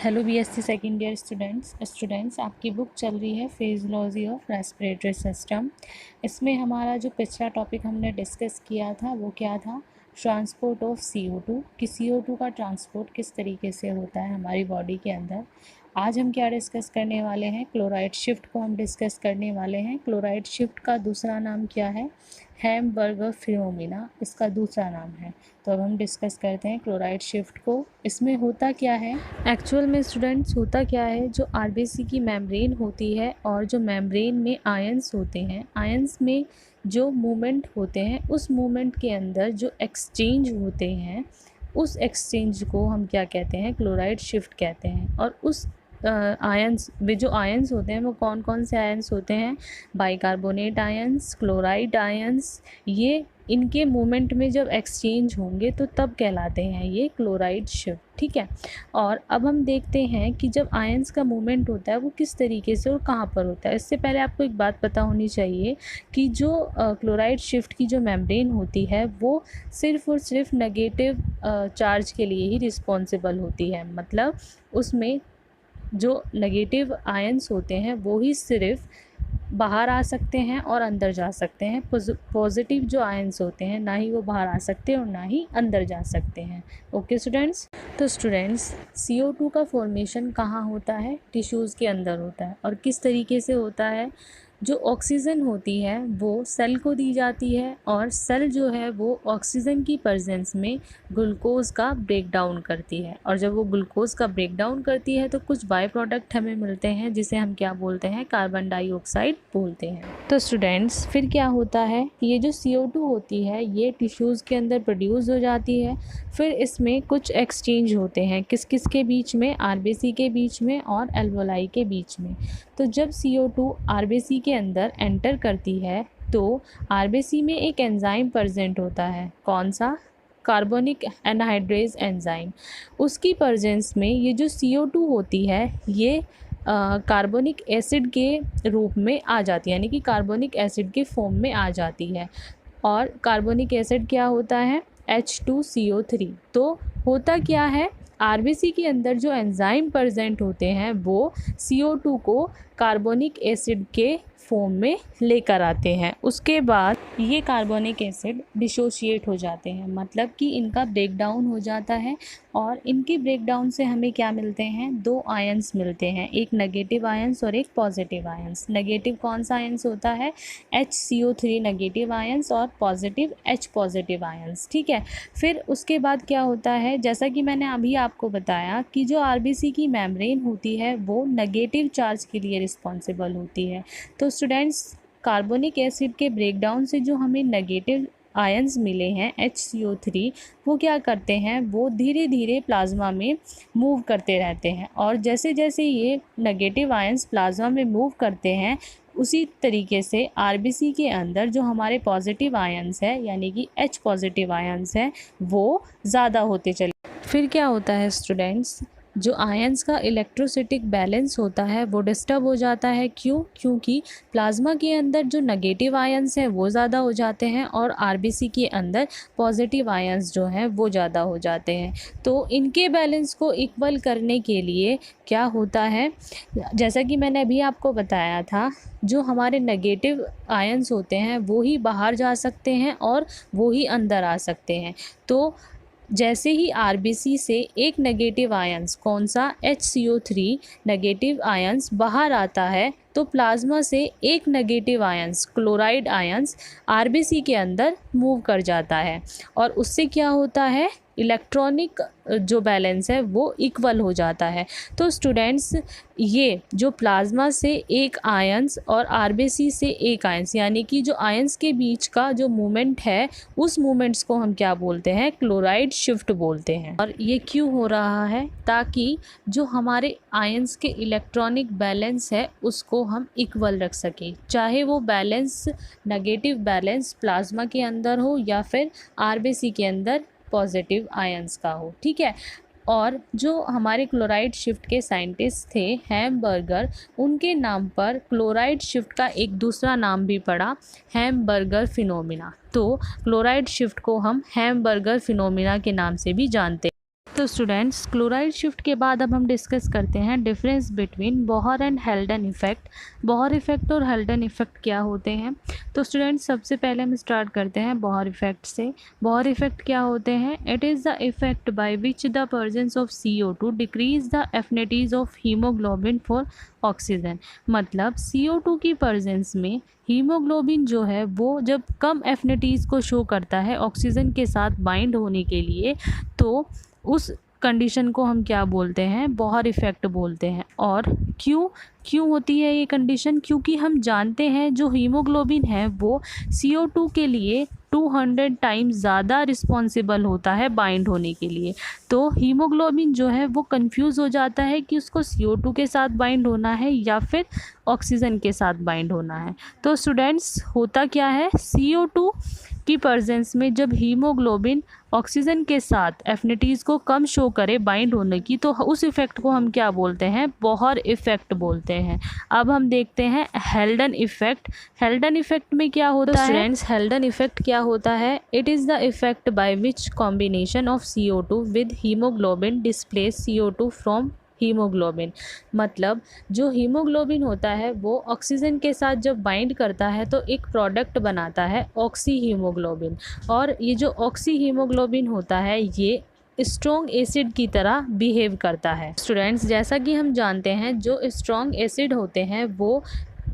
Hello BSc second year students आपकी book चल रही है फिजियोलॉजी ऑफ रेस्पिरेटरी सिस्टम। इसमें हमारा जो पिछला टॉपिक हमने डिस्कस किया था वो क्या था, ट्रांसपोर्ट ऑफ CO2 कि CO2 का ट्रांसपोर्ट किस तरीके से होता है हमारी बॉडी के अंदर। आज हम क्या डिस्कस करने वाले हैं, क्लोराइड शिफ्ट को हम डिस्कस करने वाले हैं। क्लोराइड शिफ्ट का दूसरा नाम क्या है, हैम्बर्गर फिनोमिना इसका दूसरा नाम है। तो अब हम डिस्कस करते हैं क्लोराइड शिफ्ट को। इसमें होता क्या है, एक्चुअल में स्टूडेंट्स होता क्या है, जो आरबीसी की मेम्ब्रेन होती है और जो मेम्ब्रेन में आयंस होते हैं, आयंस में जो मूवमेंट होते हैं, उस मूवमेंट के अंदर जो एक्सचेंज होते हैं, उस एक्सचेंज को हम क्या कहते हैं, क्लोराइड शिफ्ट कहते हैं। और उस आयंस में जो आयंस होते हैं वो कौन कौन से आयंस होते हैं, बाइकार्बोनेट आयंस, क्लोराइड आयंस, ये इनके मूवमेंट में जब एक्सचेंज होंगे तो तब कहलाते हैं ये क्लोराइड शिफ्ट। ठीक है, और अब हम देखते हैं कि जब आयंस का मूवमेंट होता है वो किस तरीके से और कहाँ पर होता है। इससे पहले आपको एक बात पता होनी चाहिए कि जो क्लोराइड शिफ्ट की जो मेम्ब्रेन होती है वो सिर्फ़ और सिर्फ नेगेटिव चार्ज के लिए ही रिस्पॉन्सिबल होती है। मतलब उसमें जो नेगेटिव आयंस होते हैं वो ही सिर्फ बाहर आ सकते हैं और अंदर जा सकते हैं। पॉजिटिव जो आयंस होते हैं ना ही वो बाहर आ सकते हैं और ना ही अंदर जा सकते हैं। ओके स्टूडेंट्स, तो स्टूडेंट्स CO2 का फॉर्मेशन कहाँ होता है, टिश्यूज़ के अंदर होता है। और किस तरीके से होता है, जो ऑक्सीजन होती है वो सेल को दी जाती है और सेल जो है वो ऑक्सीजन की प्रेजेंस में ग्लूकोज का ब्रेक डाउन करती है। और जब वो ग्लूकोज का ब्रेक डाउन करती है तो कुछ बाय प्रोडक्ट हमें मिलते हैं जिसे हम क्या बोलते हैं, कार्बन डाइऑक्साइड बोलते हैं। तो स्टूडेंट्स फिर क्या होता है, ये जो CO2 होती है ये टिश्यूज़ के अंदर प्रोड्यूस हो जाती है। फिर इसमें कुछ एक्सचेंज होते हैं, किस किस के बीच में, आरबीसी के बीच में और एल्वोलाई के बीच में। तो जब CO2 आरबीसी के अंदर एंटर करती है तो आरबीसी में एक एंजाइम प्रेजेंट होता है, कौन सा, कार्बोनिक एनहाइड्रेज एंजाइम। उसकी प्रेजेंस में ये जो CO2 होती है ये कार्बोनिक एसिड के रूप में आ जाती है, यानी कि कार्बोनिक एसिड के फॉर्म में आ जाती है। और कार्बोनिक एसिड क्या होता है, H2CO3। तो होता क्या है, आरबीसी के अंदर जो एंजाइम प्रेजेंट होते हैं वो CO2 को कार्बोनिक एसिड के फॉर्म में लेकर आते हैं। उसके बाद ये कार्बोनिक एसिड डिसोशिएट हो जाते हैं, मतलब कि इनका ब्रेक डाउन हो जाता है। और इनके ब्रेक डाउन से हमें क्या मिलते हैं, दो आयंस मिलते हैं, एक नेगेटिव आयंस और एक पॉजिटिव आयंस। नेगेटिव कौन सा आयंस होता है, HCO3 नेगेटिव आयंस और पॉजिटिव H पॉजिटिव आयंस। ठीक है, फिर उसके बाद क्या होता है, जैसा कि मैंने अभी आपको बताया कि जो आरबीसी की मेम्ब्रेन होती है वो नेगेटिव चार्ज के लिए रिस्पॉन्सिबल होती है। तो स्टूडेंट्स कार्बोनिक एसिड के ब्रेकडाउन से जो हमें नेगेटिव आयंस मिले हैं HCO3, वो क्या करते हैं, वो धीरे धीरे प्लाज्मा में मूव करते रहते हैं। और जैसे जैसे ये नेगेटिव आयंस प्लाज्मा में मूव करते हैं उसी तरीके से आरबीसी के अंदर जो हमारे पॉजिटिव आयंस है यानी कि H पॉजिटिव आयंस है वो ज़्यादा होते चले। फिर क्या होता है स्टूडेंट्स, जो आयंस का इलेक्ट्रोसिटिक बैलेंस होता है वो डिस्टर्ब हो जाता है। क्यों, क्योंकि प्लाज्मा के अंदर जो नेगेटिव आयंस हैं वो ज़्यादा हो जाते हैं और आरबीसी के अंदर पॉजिटिव आयंस जो हैं वो ज़्यादा हो जाते हैं। तो इनके बैलेंस को इक्वल करने के लिए क्या होता है, जैसा कि मैंने अभी आपको बताया था, जो हमारे नेगेटिव आयंस होते हैं वो ही बाहर जा सकते हैं और वो ही अंदर आ सकते हैं। तो जैसे ही आरबीसी से एक नेगेटिव आयंस, कौन सा, HCO3 नेगेटिव आयंस बाहर आता है तो प्लाज्मा से एक negative ions, chloride ions, RBC के अंदर मूव कर जाता है। और उससे क्या होता है, इलेक्ट्रॉनिक जो बैलेंस है वो इक्वल हो जाता है। तो स्टूडेंट्स ये जो प्लाज्मा से एक आयंस और आरबीसी से एक आयंस, यानी कि जो आयंस के बीच का जो मूवमेंट है उस मूवमेंट्स को हम क्या बोलते हैं, क्लोराइड शिफ्ट बोलते हैं। और ये क्यों हो रहा है, ताकि जो हमारे आयंस के इलेक्ट्रॉनिक बैलेंस है उसको हम इक्वल रख सकें, चाहे वो बैलेंस नेगेटिव बैलेंस प्लाज्मा के अंदर हो या फिर आरबीसी के अंदर पॉजिटिव आयंस का हो। ठीक है, और जो हमारे क्लोराइड शिफ्ट के साइंटिस्ट थे हैम्बर्गर, उनके नाम पर क्लोराइड शिफ्ट का एक दूसरा नाम भी पड़ा, हैम्बर्गर फिनोमिना। तो क्लोराइड शिफ्ट को हम हैम्बर्गर फिनोमिना के नाम से भी जानते हैं। तो तो स्टूडेंट्स क्लोराइड शिफ्ट के बाद अब हम डिस्कस करते हैं difference between Bohr and हेल्डन effect. Bohr effect और हेल्डन इफ़ेक्ट क्या होते हैं? तो स्टूडेंट्स सबसे पहले हम स्टार्ट करते हैं बोहर इफ़ेक्ट से। बोहर इफ़ेक्ट क्या होते हैं? It is the effect by which the presence of CO2 decreases the affinities of haemoglobin for oxygen. मतलब CO2 की प्रेजेंस में हीमोग्लोबिन जो है वो जब कम एफिनिटीज़ को शो करता है ऑक्सीजन के साथ बाइंड होने के लिए, तो उस कंडीशन को हम क्या बोलते हैं? बोहर इफ़ेक्ट बोलते हैं। और क्यों होती है ये कंडीशन? क्योंकि हम जानते हैं जो हीमोग्लोबिन है वो CO2 के लिए 200 टाइम्स ज़्यादा रिस्पॉन्सिबल होता है बाइंड होने के लिए। तो हीमोग्लोबिन जो है वो कंफ्यूज हो जाता है कि उसको CO2 के साथ बाइंड होना है या फिर ऑक्सीजन के साथ बाइंड होना है। तो स्टूडेंट्स होता क्या है? CO2 की प्रेजेंस में जब हीमोग्लोबिन ऑक्सीजन के साथ एफिनिटीज़ को कम शो करे बाइंड होने की, तो उस इफ़ेक्ट को हम क्या बोलते हैं? बोहर इफ़ेक्ट बोलते हैं। अब हम देखते हैं हेल्डन इफ़ेक्ट। हेल्डन इफ़ेक्ट में क्या होता है? स्टूडेंट्स हेल्डन इफ़ेक्ट क्या होता है? It is the effect by which combination of CO2 with haemoglobin displace CO2 from haemoglobin. मतलब जो हीमोग्लोबिन होता है वो ऑक्सीजन के साथ जब बाइंड करता है तो एक प्रोडक्ट बनाता है ऑक्सी हीमोग्लोबिन। और ये जो ऑक्सी हीमोग्लोबिन होता है ये स्ट्रॉन्ग एसिड की तरह बिहेव करता है। स्टूडेंट्स जैसा कि हम जानते हैं जो स्ट्रॉन्ग एसिड होते हैं वो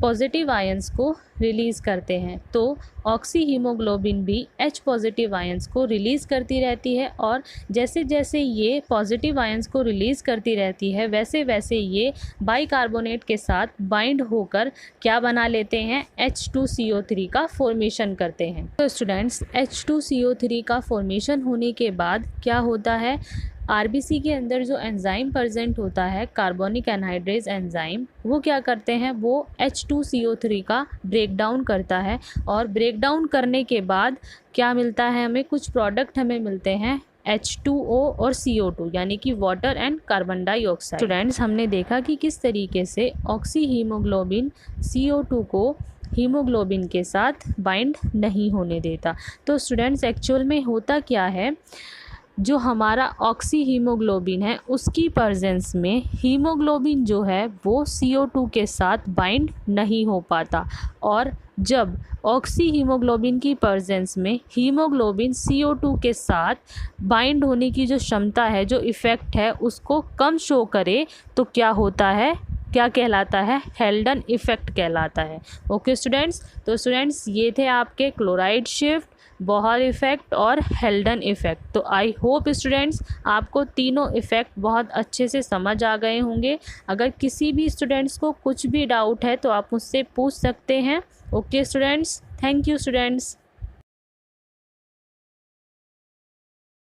पॉजिटिव आयंस को रिलीज़ करते हैं, तो ऑक्सी हीमोग्लोबिन भी H पॉजिटिव आयंस को रिलीज़ करती रहती है। और जैसे जैसे ये पॉजिटिव आयंस को रिलीज़ करती रहती है वैसे वैसे ये बाइकार्बोनेट के साथ बाइंड होकर क्या बना लेते हैं? H2CO3 का फॉर्मेशन करते हैं। तो स्टूडेंट्स H2CO3 का फॉर्मेशन होने के बाद क्या होता है? RBC के अंदर जो एंजाइम प्रेजेंट होता है कार्बोनिक एनहाइड्रेज एंजाइम, वो क्या करते हैं? वो H2CO3 का ब्रेक डाउन करता है। और ब्रेक डाउन करने के बाद क्या मिलता है हमें? कुछ प्रोडक्ट हमें मिलते हैं H2O और CO2 यानी कि water and carbon dioxide. Students हमने देखा कि किस तरीके से ऑक्सी हीमोग्लोबिन CO2 को हीमोग्लोबिन के साथ बाइंड नहीं होने देता। तो स्टूडेंट्स एक्चुअल में होता क्या है? जो हमारा ऑक्सी हीमोग्लोबिन है उसकी प्रेजेंस में हीमोग्लोबिन जो है वो CO2 के साथ बाइंड नहीं हो पाता। और जब ऑक्सी हीमोग्लोबिन की प्रेजेंस में हीमोग्लोबिन CO2 के साथ बाइंड होने की जो क्षमता है, जो इफ़ेक्ट है, उसको कम शो करे तो क्या होता है? क्या कहलाता है? हेल्डन इफ़ेक्ट कहलाता है। ओके स्टूडेंट्स, तो स्टूडेंट्स ये थे आपके क्लोराइड शिफ्ट, बोहर इफ़ेक्ट और हेल्डन इफ़ेक्ट। तो आई होप स्टूडेंट्स आपको तीनों इफ़ेक्ट बहुत अच्छे से समझ आ गए होंगे। अगर किसी भी स्टूडेंट्स को कुछ भी डाउट है तो आप मुझसे पूछ सकते हैं। Okay students, thank you students.